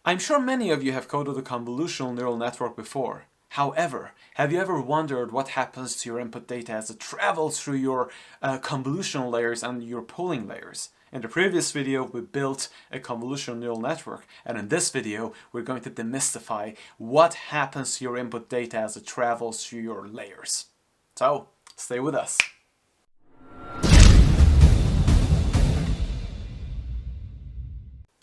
I'm sure many of you have coded a convolutional neural network before. However, have you ever wondered what happens to your input data as it travels through your convolutional layers and your pooling layers? In the previous video, we built a convolutional neural network, and in this video, we're going to demystify what happens to your input data as it travels through your layers. So, stay with us.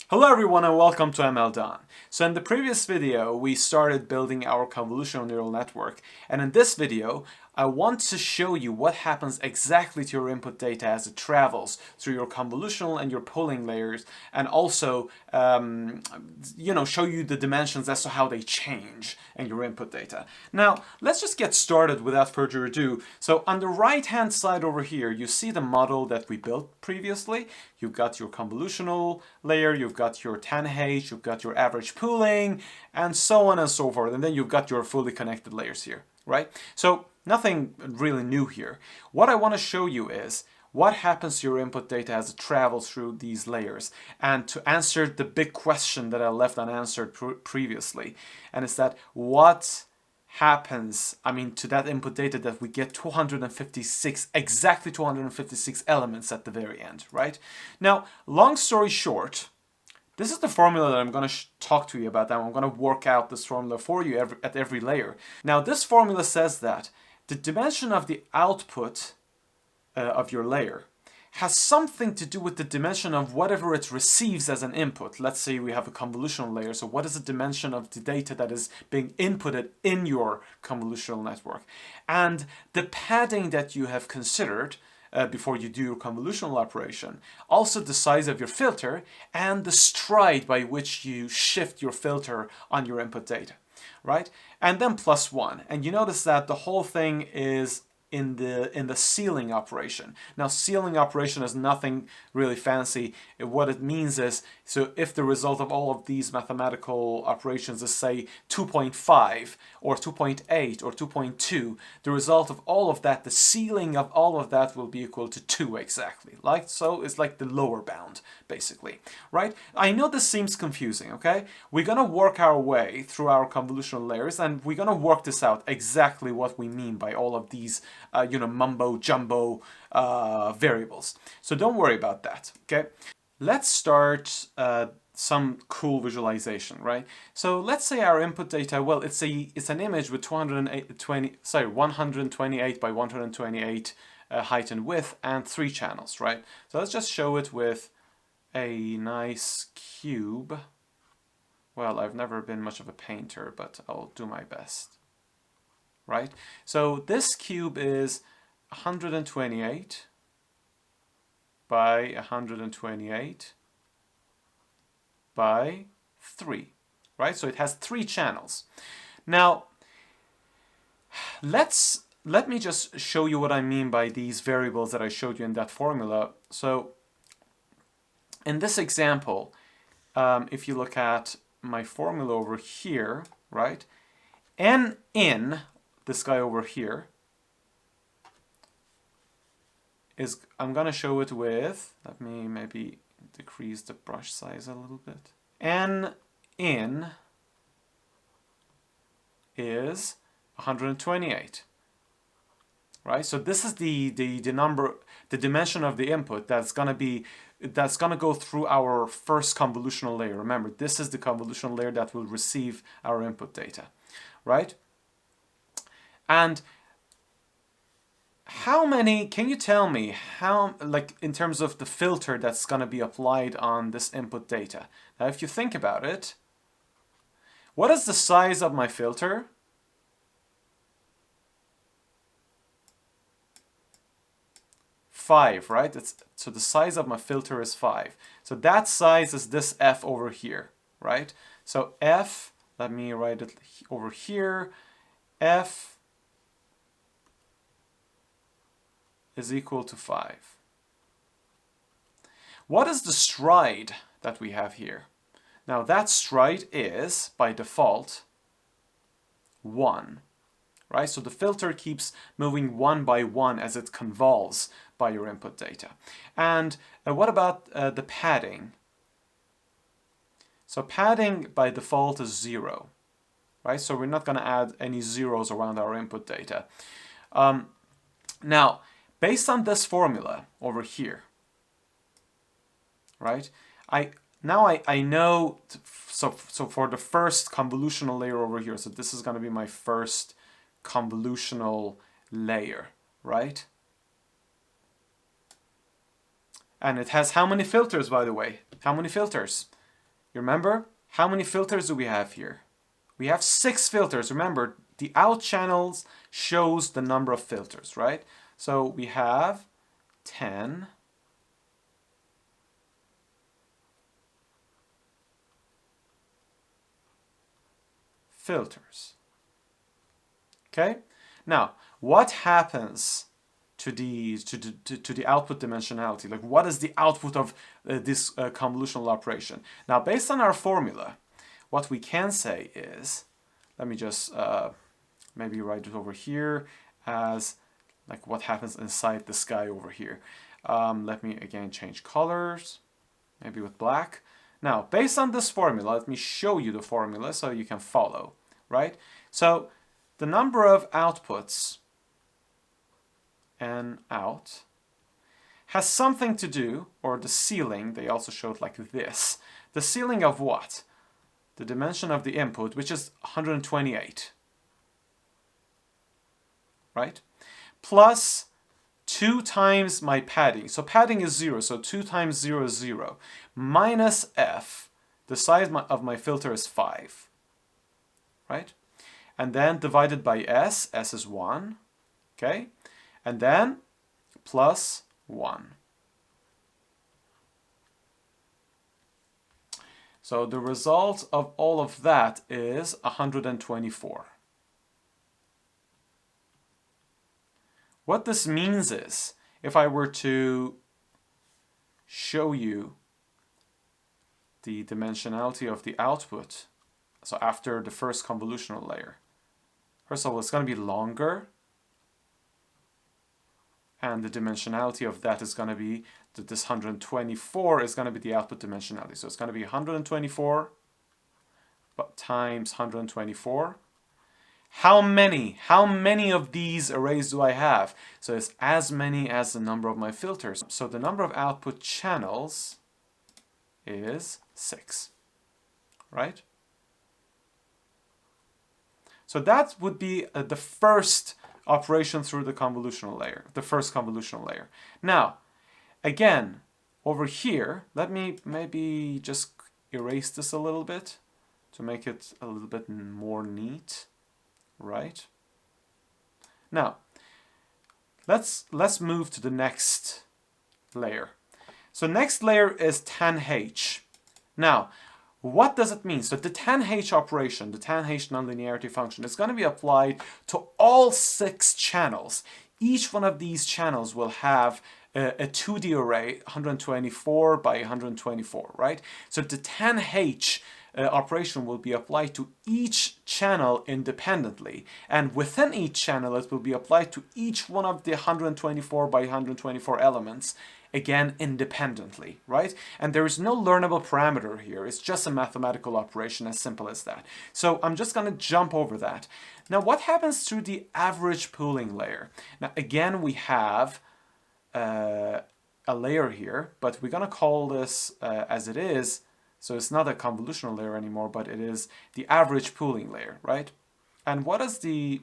Hello everyone and welcome to ML Done. So in the previous video we started building our convolutional neural network, and in this video I want to show you what happens exactly to your input data as it travels through your convolutional and your pooling layers, and also show you the dimensions as to how they change in your input data. Now let's just get started without further ado. So on the right hand side over here you see the model that we built previously. You've got your convolutional layer, you've got your Tanh, you've got your average pooling, and so on and so forth. And then you've got your fully connected layers here, right? So nothing really new here. What I want to show you is what happens to your input data as it travels through these layers, and to answer the big question that I left unanswered previously, and it's that what happens, to that input data that we get 256, exactly 256 elements at the very end, right? Now, long story short, this is the formula that I'm going to talk to you about now. I'm going to work out this formula for you at every layer. Now, this formula says that the dimension of the output of your layer has something to do with the dimension of whatever it receives as an input. Let's say we have a convolutional layer, so what is the dimension of the data that is being inputted in your convolutional network? And the padding that you have considered before you do your convolutional operation, also the size of your filter and the stride by which you shift your filter on your input data, right? And then plus one. And you notice that the whole thing is in the ceiling operation. Now, ceiling operation is nothing really fancy. What it means is, so if the result of all of these mathematical operations is, say, 2.5 or 2.8 or 2.2, the result of all of that, the ceiling of all of that will be equal to 2 exactly. So it's like the lower bound, basically, right? I know this seems confusing, okay? We're going to work our way through our convolutional layers, and we're going to work this out exactly what we mean by all of these mumbo jumbo variables. So don't worry about that, okay? Let's start some cool visualization, right? So let's say our input data, well, it's an image with 128 by 128 height and width and 3 channels, right? So let's just show it with a nice cube. Well, I've never been much of a painter, but I'll do my best. Right? So this cube is 128 by 128 by 3, right? So it has 3 channels. Now, let me just show you what I mean by these variables that I showed you in that formula. So in this example, if you look at my formula over here, right? N in this guy over here is, I'm going to show it with, let me maybe decrease the brush size a little bit. N in is 128, right? So this is the number, the dimension of the input that's going to go through our first convolutional layer. Remember, this is the convolutional layer that will receive our input data, right? And how many, can you tell me how, like in terms of the filter that's going to be applied on this input data? Now, if you think about it, what is the size of my filter? Five, right? So the size of my filter is 5. So that size is this F over here, right? So F, let me write it over here, F is equal to 5. What is the stride that we have here? Now that stride is, by default, 1, right? So the filter keeps moving one by one as it convolves by your input data. And what about the padding? So padding by default is 0, right? So we're not going to add any zeros around our input data. Now, based on this formula over here, right? I know, so for the first convolutional layer over here, so this is going to be my first convolutional layer, right? And it has how many filters, by the way? How many filters? You remember? How many filters do we have here? We have 6 filters. Remember, the out channels shows the number of filters, right? So we have 10 filters. Okay? Now, what happens to the output dimensionality? Like, what is the output of this convolutional operation? Now, based on our formula, what we can say is, let me just maybe write it over here as like what happens inside this guy over here. Let me again change colors, maybe with black. Now, based on this formula, let me show you the formula so you can follow, right? So the number of outputs and out has something to do, or the ceiling, they also show it like this. The ceiling of what? The dimension of the input, which is 128, right? Plus 2 times my padding. So padding is 0, so 2 times 0 is 0. Minus f, the size of my filter is 5, right? And then divided by s is 1, okay? And then plus 1. So the result of all of that is 124. What this means is, if I were to show you the dimensionality of the output, so after the first convolutional layer, first of all, it's going to be longer, and the dimensionality of that is going to be that this 124 is going to be the output dimensionality. So it's going to be 124 times 124. How many of these arrays do I have? So it's as many as the number of my filters. So the number of output channels is 6, right? So that would be the first operation through the convolutional layer, the first convolutional layer. Now, again, over here, let me maybe just erase this a little bit to make it a little bit more neat, right? Now, let's move to the next layer. So next layer is tanh. Now, what does it mean? So the tanh operation, the tanh nonlinearity function, is going to be applied to all 6 channels. Each one of these channels will have a 2D array, 124 by 124, right? So the tanh operation will be applied to each channel independently, and within each channel it will be applied to each one of the 124 by 124 elements, again independently, right? And there is no learnable parameter here. It's just a mathematical operation, as simple as that. So I'm just going to jump over that. Now, what happens through the average pooling layer? Now, again, we have a layer here, but we're going to call this as it is. So it's not a convolutional layer anymore, but it is the average pooling layer, right? And what are the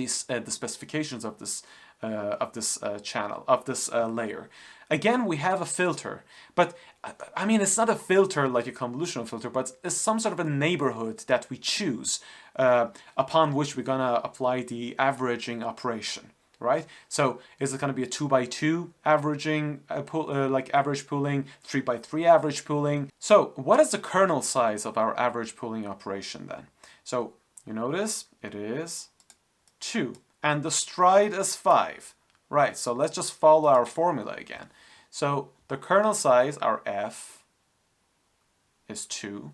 specifications of this channel, of this layer? Again, we have a filter, but I mean, it's not a filter like a convolutional filter, but it's some sort of a neighborhood that we choose upon which we're gonna apply the averaging operation, right? So is it going to be a 2 by 2 averaging, like average pooling, 3 by 3 average pooling? So what is the kernel size of our average pooling operation then? So you notice it is 2, and the stride is 5, right? So let's just follow our formula again. So the kernel size, our f, is 2,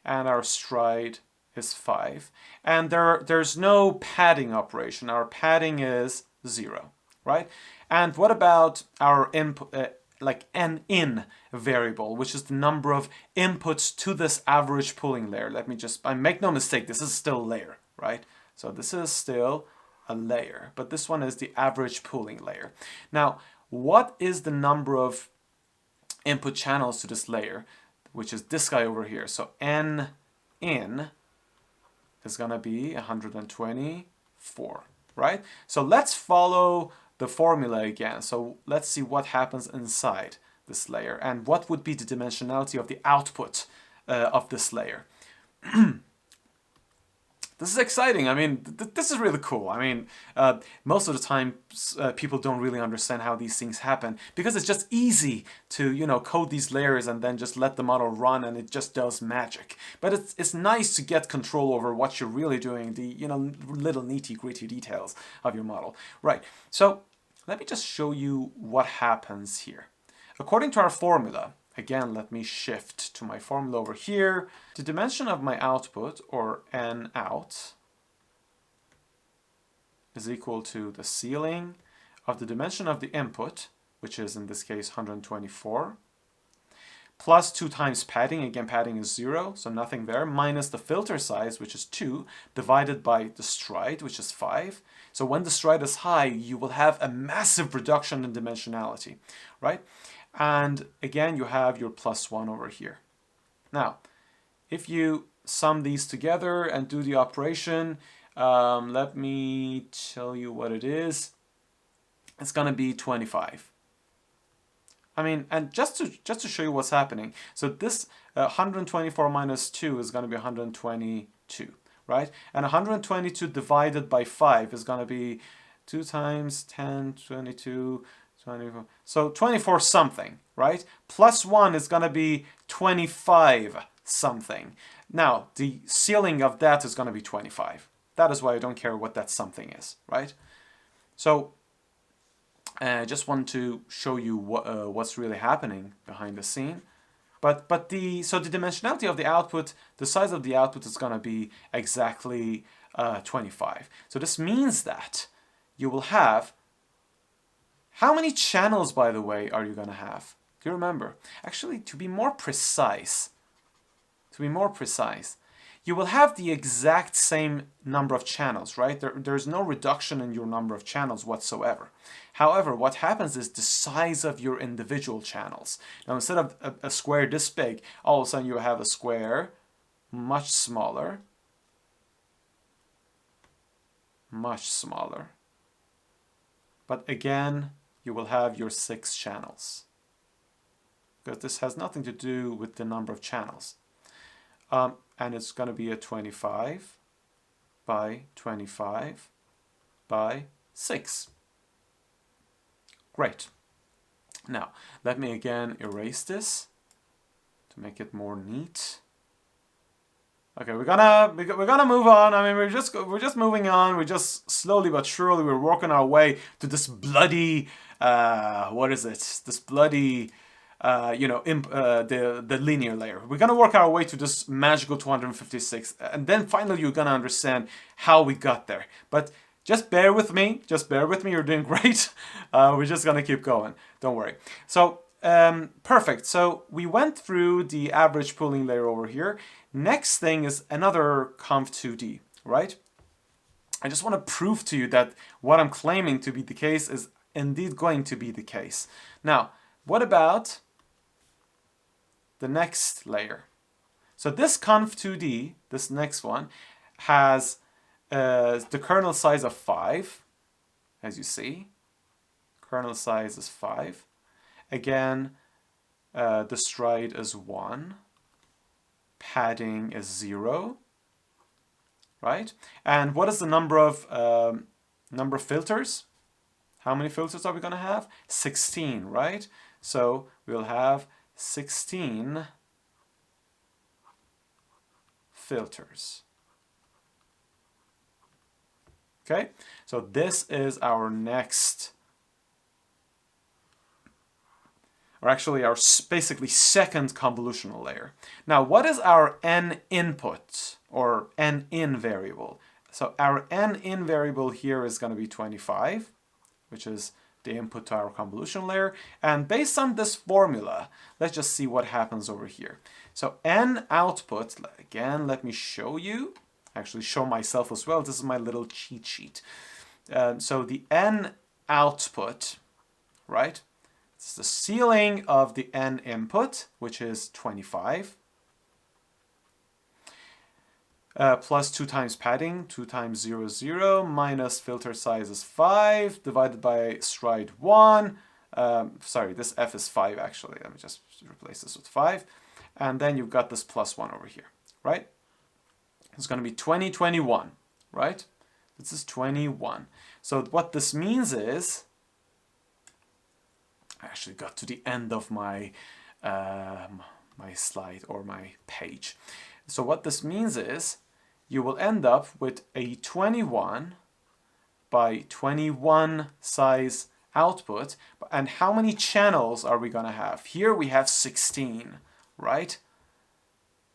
and our stride is 5, and there's no padding operation. Our padding is 0, right? And what about our input, like an in variable, which is the number of inputs to this average pooling layer. Let me just, make no mistake, this is still a layer, right? So this is still a layer, but this one is the average pooling layer. Now, what is the number of input channels to this layer, which is this guy over here? So n in is gonna be 124, right? So let's follow the formula again. So let's see what happens inside this layer and what would be the dimensionality of the output of this layer. This is exciting. I mean, this is really cool. I mean, most of the time, people don't really understand how these things happen because it's just easy to, you know, code these layers and then just let the model run and it just does magic. But it's nice to get control over what you're really doing, the, you know, little nitty-gritty details of your model. Right. So let me just show you what happens here. According to our formula, again, let me shift to my formula over here. The dimension of my output, or n out, is equal to the ceiling of the dimension of the input, which is in this case 124, plus 2 times padding, again padding is 0, so nothing there, minus the filter size, which is 2, divided by the stride, which is 5. So when the stride is high, you will have a massive reduction in dimensionality, right? And again, you have your +1 over here. Now, if you sum these together and do the operation, let me tell you what it is. It's going to be 25. I mean, and just to show you what's happening, so this 124 minus 2 is going to be 122, right? And 122 divided by 5 is going to be 2 times 10, 22, 24. So 24 something, right? Plus 1 is going to be 25 something. Now, the ceiling of that is going to be 25. That is why I don't care what that something is, right? So I just want to show you what's really happening behind the scene. So the dimensionality of the output, the size of the output is going to be exactly 25. So this means that you will have, how many channels, by the way, are you going to have? Do you remember? Actually, to be more precise, you will have the exact same number of channels, right? There's no reduction in your number of channels whatsoever. However, what happens is the size of your individual channels. Now, instead of a square this big, all of a sudden you have a square much smaller. But again, you will have your 6 channels, because this has nothing to do with the number of channels. And it's going to be a 25 by 25 by 6. Great. Now, let me again erase this to make it more neat. Okay, we're gonna move on. I mean, we're just moving on. We're just slowly but surely we're working our way to this bloody what is it? This bloody the linear layer. We're gonna work our way to this magical 256, and then finally you're gonna understand how we got there. But just bear with me. You're doing great. We're just gonna keep going. Don't worry. So perfect. So we went through the average pooling layer over here. Next thing is another conv2d, right? I just want to prove to you that what I'm claiming to be the case is indeed going to be the case. Now, what about the next layer? So this conv2d, this next one, has the kernel size of 5, as you see. Kernel size is 5. Again, the stride is 1. Padding is 0. Right? And what is the number of filters? How many filters are we going to have? 16, right? So we'll have 16 filters. Okay, so this is our next, or actually our basically second convolutional layer. Now, what is our n input or n in variable? So our n in variable here is going to be 25, which is the input to our convolutional layer. And based on this formula, let's just see what happens over here. So n output, again, let me show you, actually show myself as well. This is my little cheat sheet. So the n output, right? It's the ceiling of the n input, which is 25. Plus 2 times padding, 2 times 0, 0, minus filter size is 5, divided by stride 1. Sorry, this f is 5 actually. Let me just replace this with 5. And then you've got this plus 1 over here, right? It's going to be 20, 21, right? This is 21. So what this means is, I actually got to the end of my, my slide or my page. So what this means is, you will end up with a 21 by 21 size output. And how many channels are we going to have? Here we have 16, right?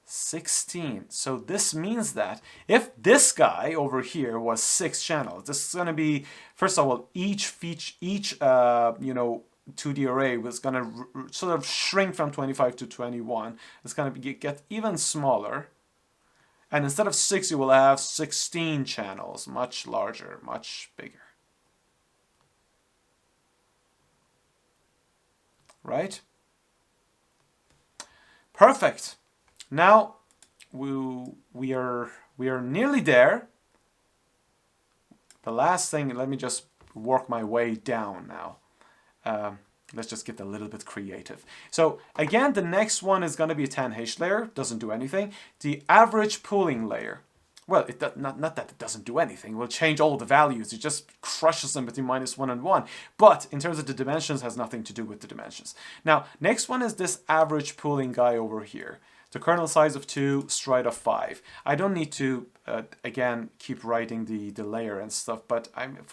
16. So this means that if this guy over here was 6 channels, this is going to be, first of all, each 2D array was going to sort of shrink from 25 to 21. It's going to get even smaller. And instead of 6, you will have 16 channels, much larger, much bigger. Right? Perfect. Now we are nearly there. The last thing, let me just work my way down now. Let's just get a little bit creative. So again, the next one is going to be a tanh layer. Doesn't do anything. The average pooling layer. Well, not that it doesn't do anything. It will change all the values. It just crushes them between -1 and 1. But in terms of the dimensions, has nothing to do with the dimensions. Now, next one is this average pooling guy over here. The kernel size of 2, stride of 5. I don't need to, again, keep writing the layer and stuff, but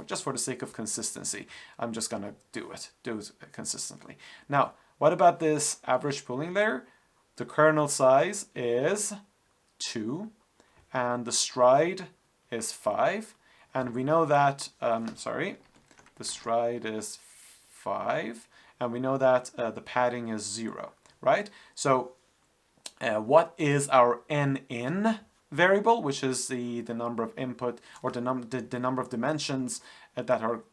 just for the sake of consistency, I'm just going to do it consistently. Now, what about this average pooling layer? The kernel size is 2, and the stride is 5. And we know that, the stride is 5, and we know that the padding is 0, right? So, what is our n variable, which is the number of input or the number of dimensions that are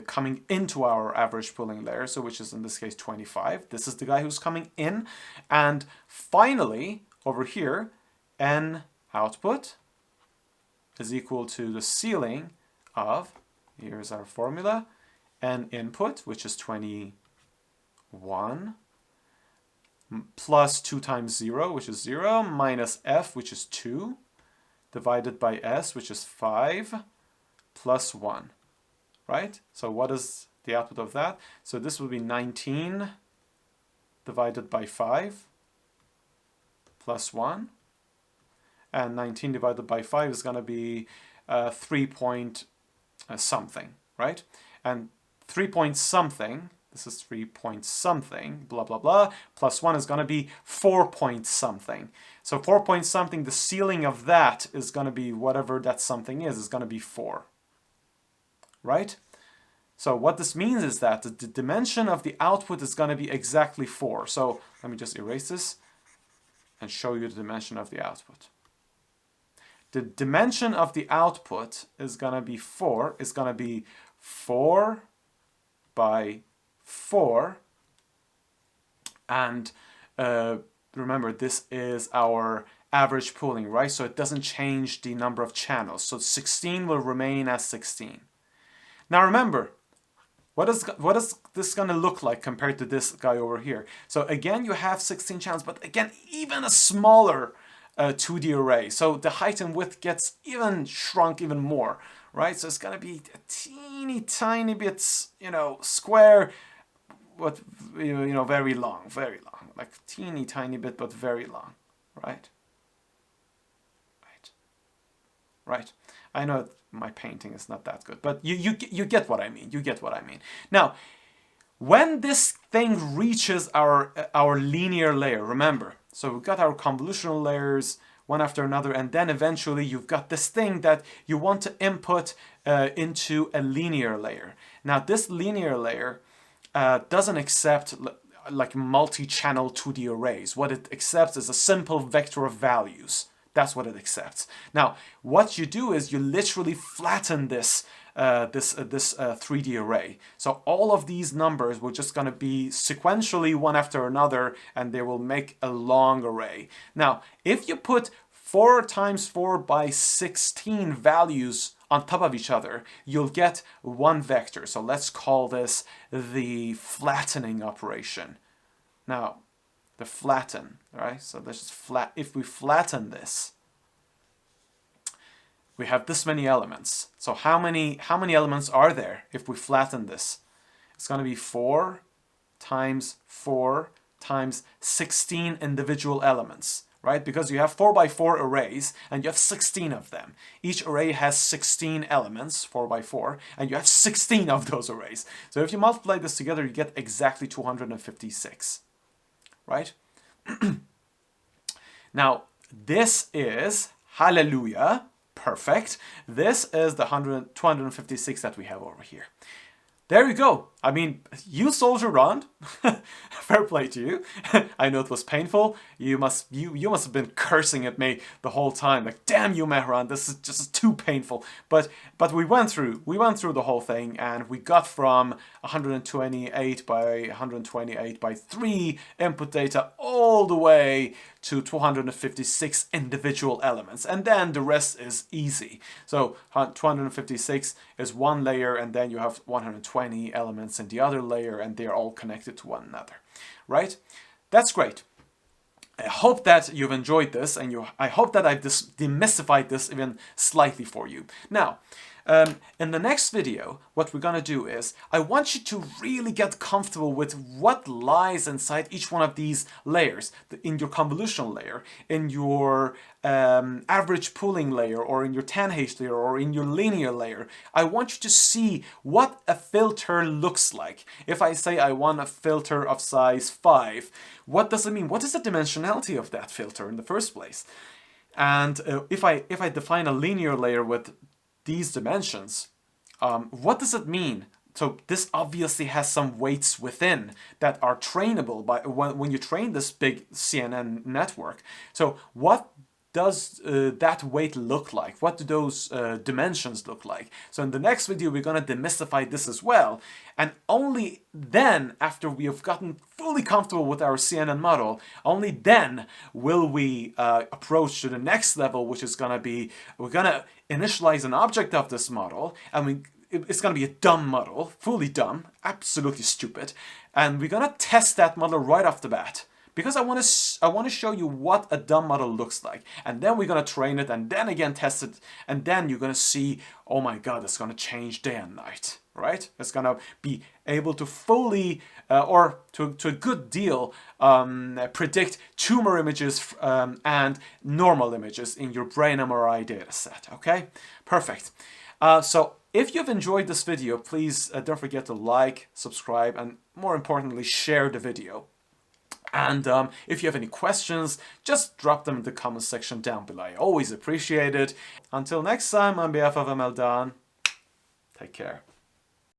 coming into our average pooling layer, so which is in this case 25. This is the guy who's coming in. And finally, over here, n output is equal to the ceiling of, here's our formula, n input, which is 21, plus 2 times 0, which is 0, minus f, which is 2, divided by s, which is 5, plus 1, right? So what is the output of that? So this will be 19 divided by 5, plus 1. And 19 divided by 5 is going to be 3 point something, right? And 3 point something, this is 3 point something, blah, blah, blah, plus 1 is going to be 4 point something. So 4 point something, the ceiling of that is going to be whatever that something is going to be 4, right? So what this means is that the dimension of the output is going to be exactly 4. So let me just erase this and show you the dimension of the output. The dimension of the output is going to be 4, is going to be 4 by 4, and remember, this is our average pooling, right? So it doesn't change the number of channels. So 16 will remain as 16. Now remember, what is this going to look like compared to this guy over here? So again, you have 16 channels, but again, even a smaller 2D array. So the height and width gets even shrunk even more, right? So it's going to be a teeny tiny bit, square, but very long, like teeny tiny bit, but very long, right? Right. I know my painting is not that good, but you get what I mean. You get what I mean. Now, when this thing reaches our linear layer, remember, so we've got our convolutional layers, one after another, and then eventually you've got this thing that you want to input into a linear layer. Now this linear layer doesn't accept like multi-channel 2D arrays. What it accepts is a simple vector of values. That's what it accepts. Now, what you do is you literally flatten this 3D array. So all of these numbers were just going to be sequentially one after another, and they will make a long array. Now, if you put 4 times 4 by 16 values on top of each other, you'll get one vector. So let's call this the flattening operation. Now, the flatten, right? So let's just if we flatten this, we have this many elements. So how many elements are there if we flatten this? It's going to be 4 times 4 times 16 individual elements, right? Because you have 4 by 4 arrays and you have 16 of them. Each array has 16 elements, 4 by 4, and you have 16 of those arrays. So if you multiply this together, you get exactly 256, right? Now, this is, hallelujah, perfect. This is the 256 that we have over here. There you go. I mean, you soldier on. Fair play to you. I know it was painful. You must have been cursing at me the whole time. Like, damn you, Mehran, this is just too painful. But we went through the whole thing, and we got from 128 by 128 by 3 input data all the way to 256 individual elements, and then the rest is easy. So 256 is one layer, and then you have 120 elements in the other layer, and they're all connected to one another, right? That's great. I hope that you've enjoyed this, and I hope that I've demystified this even slightly for you. Now, in the next video, what we're gonna do is, I want you to really get comfortable with what lies inside each one of these layers, in your convolutional layer, in your average pooling layer, or in your tanh layer, or in your linear layer. I want you to see what a filter looks like. If I say I want a filter of size 5, what does it mean? What is the dimensionality of that filter in the first place? And if I define a linear layer with these dimensions, what does it mean? So this obviously has some weights within that are trainable by when you train this big CNN network. So what does that weight look like? What do those dimensions look like? So in the next video, we're going to demystify this as well. And only then, after we have gotten fully comfortable with our CNN model, only then will we approach to the next level, which is going to be, we're going to initialize an object of this model, and it's going to be a dumb model, fully dumb, absolutely stupid. And we're going to test that model right off the bat, because I want to show you what a dumb model looks like, and then we're gonna train it, and then again test it, and then you're gonna see, oh my god, it's gonna change day and night, right? It's gonna be able to fully or to a good deal predict tumor images and normal images in your brain MRI dataset. Okay, perfect. So if you've enjoyed this video, please don't forget to like, subscribe, and more importantly, share the video. And if you have any questions, just drop them in the comment section down below. I always appreciate it. Until next time, on behalf of Meldan, take care.